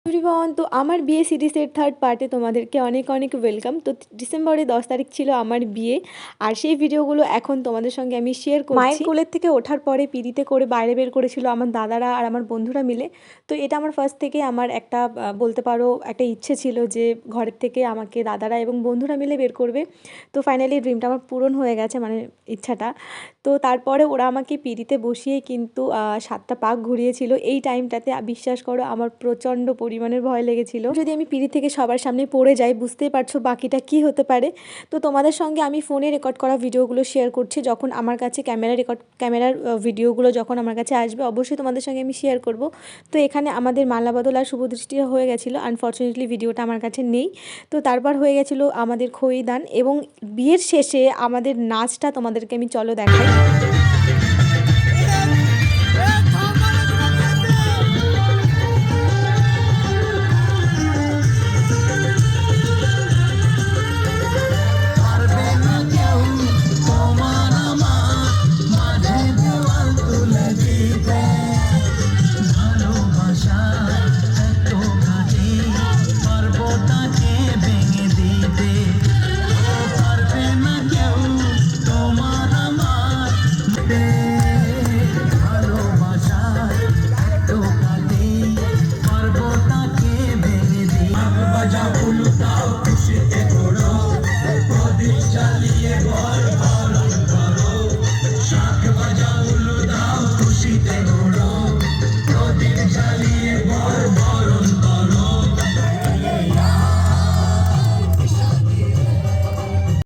Everyone, তো আমার বিয়ে সিরিজের থার্ড পার্টে তোমাদেরকে অনেক অনেক ওয়েলকাম। তো ডিসেম্বরে 10 তারিখ ছিল আমার বিয়ে, আর সেই ভিডিওগুলো এখন তোমাদের সঙ্গে আমি শেয়ার করছি। মায়ের কোলের থেকে ওঠার পরে পিড়িতে করে বাইরে বের করেছিল আমার দাদারা আর আমার বন্ধুরা মিলে। তো এটা আমার ফার্স্ট থেকে আমার একটা বলতে পারো একটা ইচ্ছে ছিল যে ঘরের থেকে আমাকে দাদারা এবং বন্ধুরা মিলে বের করবে। তো ফাইনালি ড্রিমটা আমার পূরণ হয়ে গেছে, মানে ইচ্ছাটা। তো তারপরে ওরা আমাকে পিড়িতে বসিয়ে কিন্তু 7টা পাক ঘুরিয়েছিল। এই টাইমটাতে বিশ্বাস করো আমার প্রচণ্ড পরিমাণের ভয় লেগেছিল, যদি আমি পিড়ি থেকে সবার সামনে পড়ে যাই বুঝতেই পারছো বাকিটা কি হতে পারে। তো তোমাদের সঙ্গে আমি ফোনে রেকর্ড করা ভিডিওগুলো শেয়ার করছি, যখন আমার কাছে ক্যামেরার ভিডিওগুলো যখন আমার কাছে আসবে অবশ্যই তোমাদের সঙ্গে আমি শেয়ার করব। তো এখানে আমাদের মালা বদল আর শুভদৃষ্টি হয়ে গেছিলো, আনফর্চুনেটলি ভিডিওটা আমার কাছে নেই। তো তারপর হয়ে গেছিলো আমাদের খইদান, এবং বিয়ের শেষে আমাদের নাচটা তোমাদেরকে আমি চলো দেখাই।